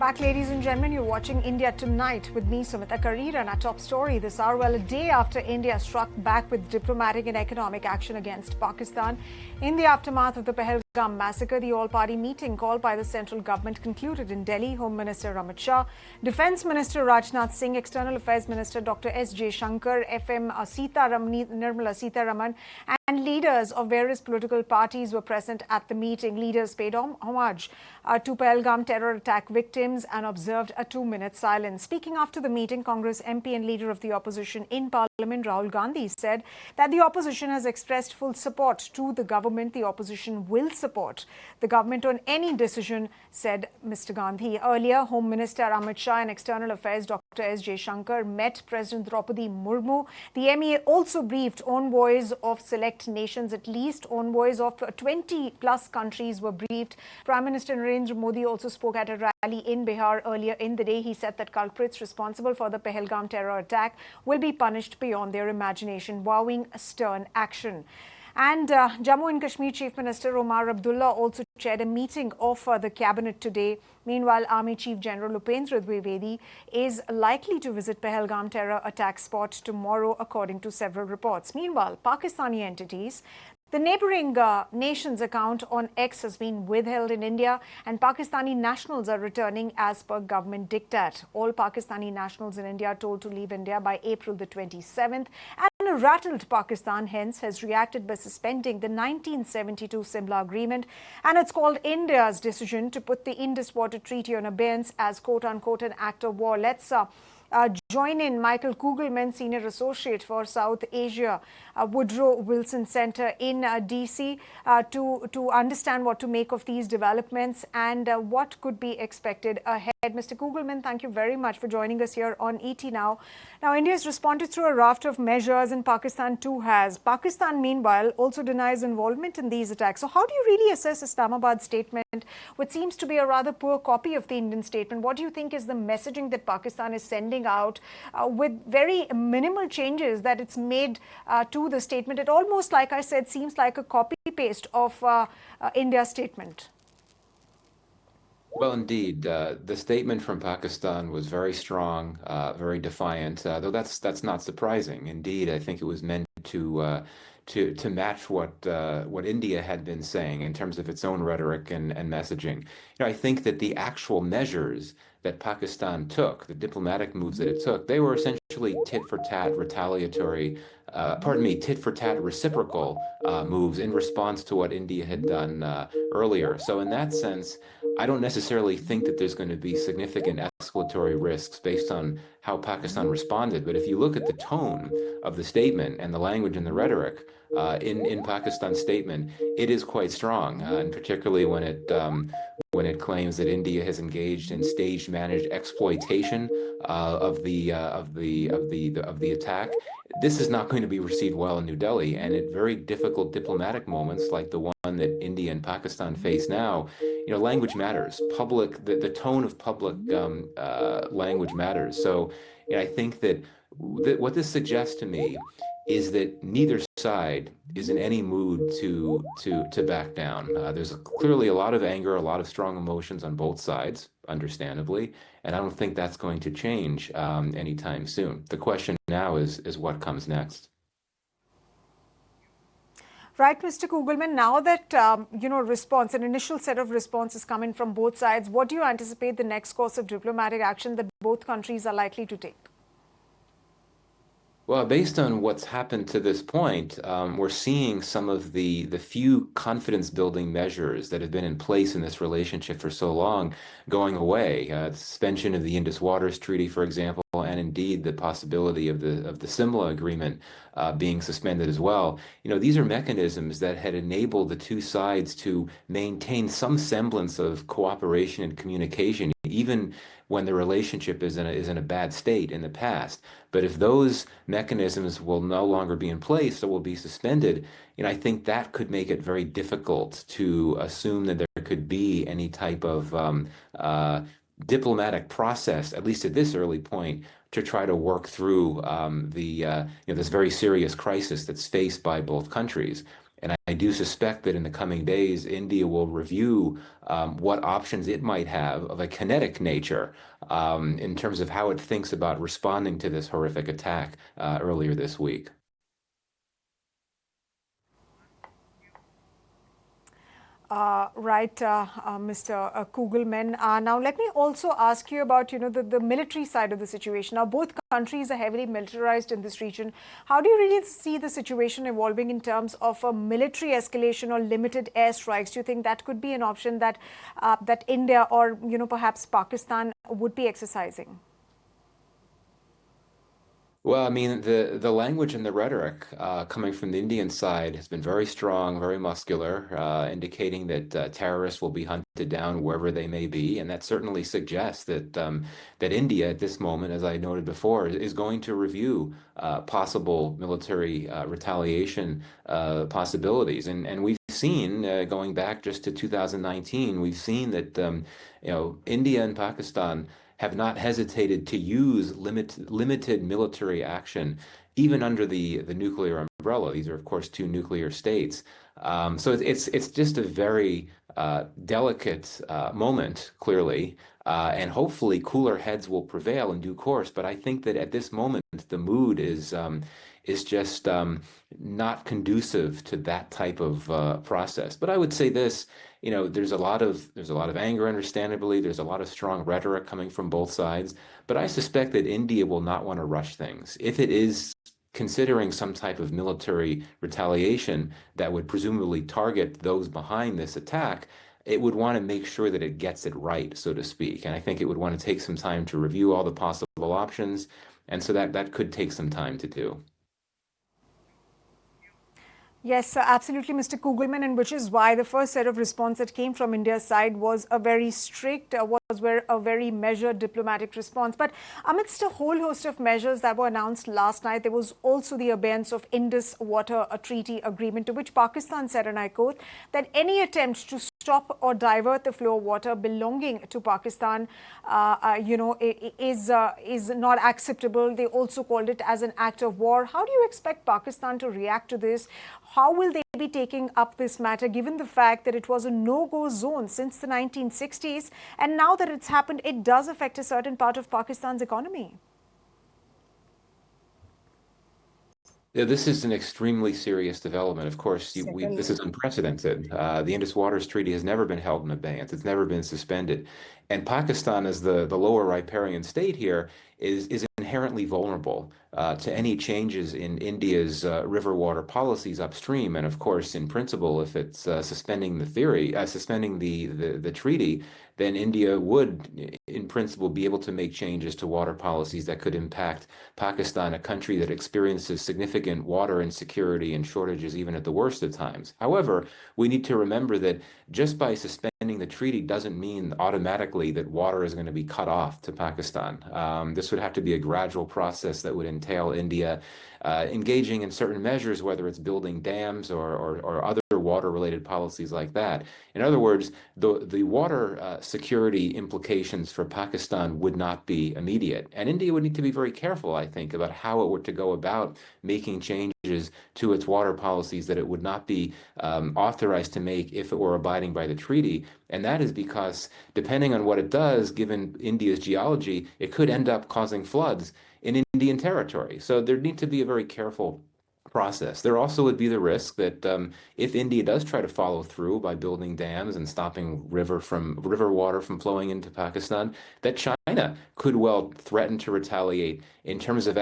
Back, ladies and gentlemen, you're watching India Tonight with me, Sumita. Kareer, and our top story this hour. Well, a day after India struck back with diplomatic and economic action against Pakistan in the aftermath of the Pahalgam massacre, the all-party meeting called by the central government concluded in Delhi. Home Minister Amit Shah, Defence Minister Rajnath Singh, External Affairs Minister Dr. S. Jaishankar, FM Nirmala Sitharaman, and leaders of various political parties were present at the meeting. Leaders paid homage to Pahalgam terror attack victims and observed a 2-minute silence. Speaking after the meeting, Congress MP and leader of the opposition in Parliament, Rahul Gandhi, said that the opposition has expressed full support to the government. The opposition will support the government on any decision, said Mr. Gandhi. Earlier, Home Minister Amit Shah and External Affairs Dr. S. Jaishankar met President Draupadi Murmu. The MEA also briefed envoys of select nations. At least envoys of 20-plus countries were briefed. Prime Minister Narendra Modi also spoke at a rally in Bihar earlier in the day. He said that culprits responsible for the Pahalgam terror attack will be punished beyond their imagination, vowing stern action. And Jammu and Kashmir Chief Minister Omar Abdullah also chaired a meeting of the cabinet today. Meanwhile, Army Chief General Upendra Dwivedi is likely to visit Pahalgam terror attack spot tomorrow, according to several reports. Meanwhile, Pakistani entities, the neighbouring nation's account on X has been withheld in India, and Pakistani nationals are returning as per government diktat. All Pakistani nationals in India are told to leave India by April the 27th. And a rattled Pakistan, hence, has reacted by suspending the 1972 Simla Agreement. And it's called India's decision to put the Indus Waters Treaty on abeyance as quote-unquote an act of war. Let's join in Michael Kugelman, Senior Associate for South Asia, Woodrow Wilson Center in DC, to understand what to make of these developments and what could be expected ahead. Mr. Kugelman, thank you very much for joining us here on ET Now. Now, India has responded through a raft of measures, and Pakistan too has. Pakistan, meanwhile, also denies involvement in these attacks. So how do you really assess Islamabad's statement, which seems to be a rather poor copy of the Indian statement? What do you think is the messaging that Pakistan is sending out with very minimal changes that it's made to the statement? It almost, like I said, seems like a copy-paste of India's statement. Well, indeed, the statement from Pakistan was very strong, very defiant, though that's not surprising. Indeed, I think it was meant to match what India had been saying in terms of its own rhetoric and messaging. You know, I think that the actual measures that Pakistan took, the diplomatic moves that it took, they were essentially tit-for-tat retaliatory, tit-for-tat reciprocal moves in response to what India had done earlier. So in that sense, I don't necessarily think that there's going to be significant escalatory risks based on how Pakistan responded. But if you look at the tone of the statement and the language and the rhetoric in Pakistan's statement, it is quite strong, and particularly when it claims that India has engaged in staged managed exploitation of the attack. This is not going to be received well in New Delhi, and at very difficult diplomatic moments like the one that India and Pakistan face now, you know, language matters. The tone of public language matters. So, you know, I think that what this suggests to me is that neither side is in any mood to back down. There's clearly a lot of anger, a lot of strong emotions on both sides, understandably, and I don't think that's going to change anytime soon. The question now is what comes next. Right, Mr. Kugelman, now that, an initial set of responses coming from both sides, what do you anticipate the next course of diplomatic action that both countries are likely to take? Well, based on what's happened to this point, we're seeing some of the few confidence-building measures that have been in place in this relationship for so long going away. The suspension of the Indus Waters Treaty, for example, and indeed the possibility of the Simla Agreement being suspended as well. You know, these are mechanisms that had enabled the two sides to maintain some semblance of cooperation and communication, even when the relationship is in a bad state in the past. But if those mechanisms will no longer be in place or will be suspended, you know, I think that could make it very difficult to assume that there could be any type of diplomatic process, at least at this early point, to try to work through this very serious crisis that's faced by both countries. And I do suspect that in the coming days, India will review what options it might have of a kinetic nature in terms of how it thinks about responding to this horrific attack earlier this week. Mr. Kugelman. Now, let me also ask you about, the military side of the situation. Now, both countries are heavily militarized in this region. How do you really see the situation evolving in terms of a military escalation or limited airstrikes? Do you think that could be an option that that India or, perhaps Pakistan would be exercising? Well, I mean, the language and the rhetoric coming from the Indian side has been very strong, very muscular, indicating that terrorists will be hunted down wherever they may be, and that certainly suggests that India, at this moment, as I noted before, is going to review possible military retaliation possibilities, and we've seen going back just to 2019, we've seen that India and Pakistan have not hesitated to use limited military action, even under the nuclear umbrella. These are, of course, two nuclear states. So it's just a very delicate moment, clearly, and hopefully cooler heads will prevail in due course. But I think that at this moment, the mood is just not conducive to that type of process. But I would say this, there's a lot of anger, understandably. There's a lot of strong rhetoric coming from both sides. But I suspect that India will not want to rush things. If it is considering some type of military retaliation that would presumably target those behind this attack, it would want to make sure that it gets it right, so to speak. And I think it would want to take some time to review all the possible options. And so that could take some time to do. Yes, absolutely, Mr. Kugelman, and which is why the first set of response that came from India's side was a very strict, a very measured diplomatic response. But amidst a whole host of measures that were announced last night, there was also the abeyance of Indus Water Treaty agreement, to which Pakistan said, and I quote, that any attempt to stop or divert the flow of water belonging to Pakistan, is not acceptable. They also called it as an act of war. How do you expect Pakistan to react to this? How will they be taking up this matter, given the fact that it was a no-go zone since the 1960s, and now that it's happened, it does affect a certain part of Pakistan's economy? Yeah, this is an extremely serious development. Of course, this Certainly. is unprecedented. The Indus Waters Treaty has never been held in abeyance. It's never been suspended. And Pakistan, as the lower riparian state here, is inherently vulnerable to any changes in India's river water policies upstream. And of course, in principle, if it's suspending the treaty, then India would, in principle, be able to make changes to water policies that could impact Pakistan, a country that experiences significant water insecurity and shortages even at the worst of times. However, we need to remember that just by suspending the treaty doesn't mean automatically that water is going to be cut off to Pakistan. This would have to be a gradual process that would entail India engaging in certain measures, whether it's building dams or other water-related policies like that. In other words, the water security implications for Pakistan would not be immediate. And India would need to be very careful, I think, about how it were to go about making changes to its water policies that it would not be authorized to make if it were abiding by the treaty. And that is because, depending on what it does, given India's geology, it could end up causing floods in Indian territory. So there needs to be a very careful process. There also would be the risk that if India does try to follow through by building dams and stopping river water from flowing into Pakistan, that China could well threaten to retaliate in terms of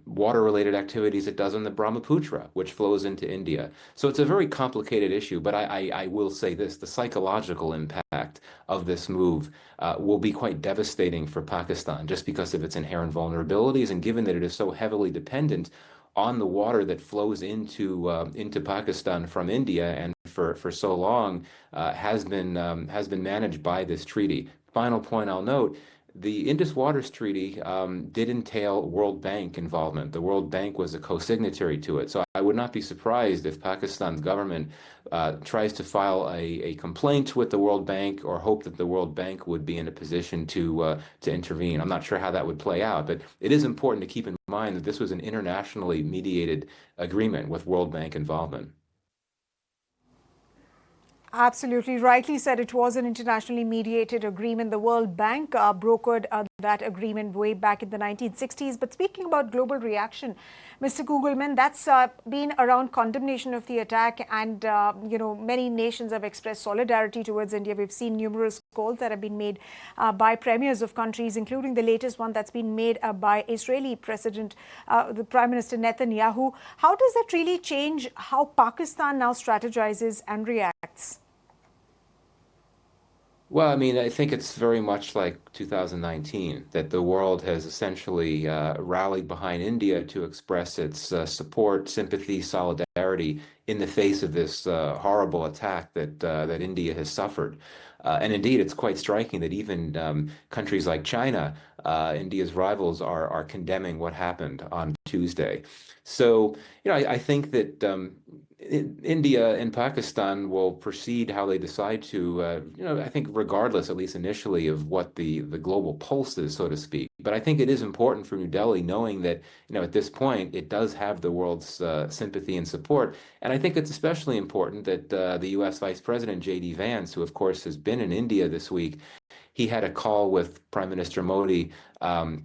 water-related activities it does on the Brahmaputra, which flows into India. So it's a very complicated issue, but I will say this, the psychological impact of this move will be quite devastating for Pakistan just because of its inherent vulnerabilities and given that it is so heavily dependent on the water that flows into Pakistan from India and for so long has been managed by this treaty. Final point I'll note. The Indus Waters Treaty did entail World Bank involvement. The World Bank was a co-signatory to it. So I would not be surprised if Pakistan's government tries to file a complaint with the World Bank or hope that the World Bank would be in a position to intervene. I'm not sure how that would play out, but it is important to keep in mind that this was an internationally mediated agreement with World Bank involvement. Absolutely rightly said. It was an internationally mediated agreement. The World Bank brokered that agreement way back in the 1960s. But speaking about global reaction, Mr. Kugelman, that's been around condemnation of the attack, and many nations have expressed solidarity towards India. We've seen numerous calls that have been made by premiers of countries, including the latest one that's been made by Israeli President, the Prime Minister Netanyahu. How does that really change how Pakistan now strategizes and reacts? Well, I mean, I think it's very much like 2019 that the world has essentially rallied behind India to express its support, sympathy, solidarity in the face of this horrible attack that India has suffered. And indeed, it's quite striking that even countries like China, India's rivals, are condemning what happened on Tuesday. So, I think that India and Pakistan will proceed how they decide to, I think regardless, at least initially, of what the global pulse is, so to speak. But I think it is important for New Delhi, knowing that, at this point, it does have the world's sympathy and support. And I think it's especially important that the U.S. Vice President J.D. Vance, who of course has been in India this week, he had a call with Prime Minister Modi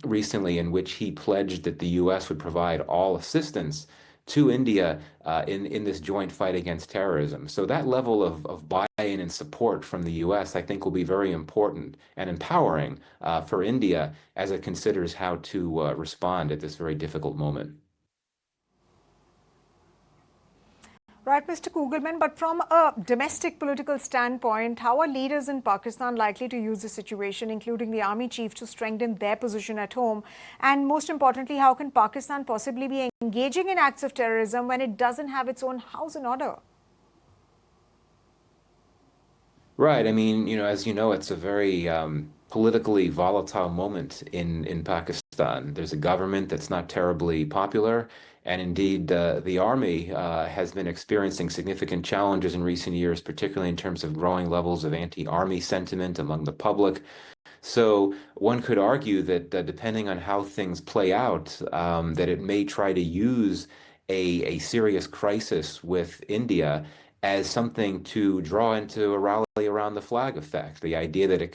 recently in which he pledged that the U.S. would provide all assistance to India in this joint fight against terrorism. So that level of buy-in and support from the U.S., I think, will be very important and empowering for India as it considers how to respond at this very difficult moment. Right, Mr. Kugelman, but from a domestic political standpoint, how are leaders in Pakistan likely to use the situation, including the army chief, to strengthen their position at home? And most importantly, how can Pakistan possibly be engaging in acts of terrorism when it doesn't have its own house in order? Right. I mean, as you know, it's a very politically volatile moment in Pakistan. There's a government that's not terribly popular, and indeed, the army has been experiencing significant challenges in recent years, particularly in terms of growing levels of anti-army sentiment among the public. So one could argue that depending on how things play out, that it may try to use a serious crisis with India as something to draw into a rally around the flag effect, the idea that it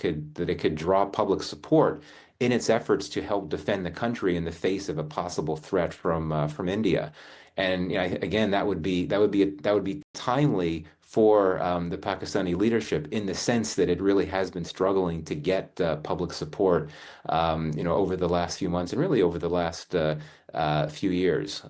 could draw public support in its efforts to help defend the country in the face of a possible threat from India. And again, that would be timely for the Pakistani leadership in the sense that it really has been struggling to get public support, over the last few months and really over the last few years.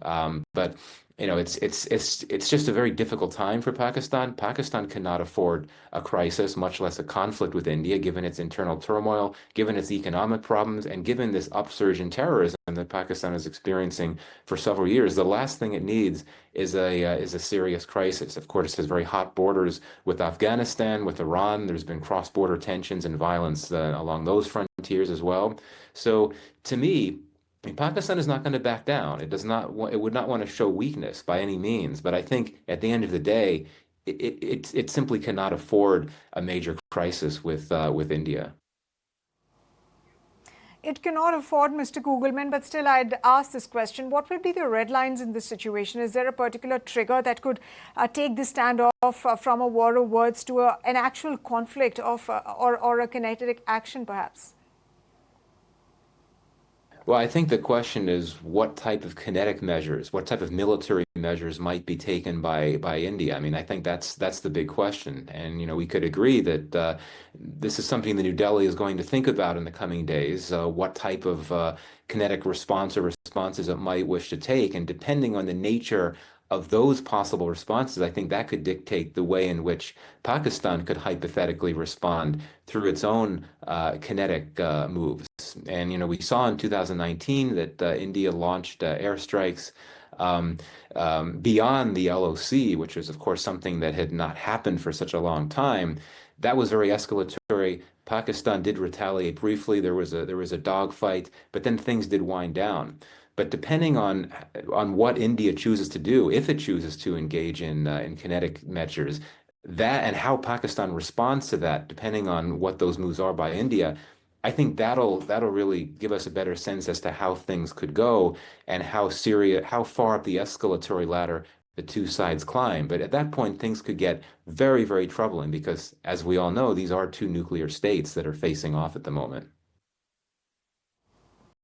But it's just a very difficult time for Pakistan. Pakistan cannot afford a crisis, much less a conflict with India, given its internal turmoil, given its economic problems, and given this upsurge in terrorism that Pakistan is experiencing for several years. The last thing it needs is a serious crisis. Of course, it has very hot borders with Afghanistan, with Iran. There's been cross-border tensions and violence along those frontiers as well. So, to me, I mean, Pakistan is not going to back down. It would not want to show weakness by any means. But I think at the end of the day, it simply cannot afford a major crisis with India. It cannot afford, Mr. Kugelman, but still I'd ask this question. What would be the red lines in this situation? Is there a particular trigger that could take this standoff from a war of words to an actual conflict or a kinetic action, perhaps? Well, I think the question is what type of kinetic measures, what type of military measures might be taken by India. I mean, I think that's the big question. And we could agree that this is something that New Delhi is going to think about in the coming days, what type of kinetic response or responses it might wish to take. And depending on the nature of those possible responses, I think that could dictate the way in which Pakistan could hypothetically respond through its own kinetic moves. And we saw in 2019 that India launched airstrikes beyond the LOC, which was, of course, something that had not happened for such a long time. That was very escalatory. Pakistan did retaliate briefly. There was a dogfight, but then things did wind down. But depending on what India chooses to do, if it chooses to engage in kinetic measures, that and how Pakistan responds to that, depending on what those moves are by India, I think that'll really give us a better sense as to how things could go and how far up the escalatory ladder the two sides climb. But at that point, things could get very, very troubling because, as we all know, these are two nuclear states that are facing off at the moment.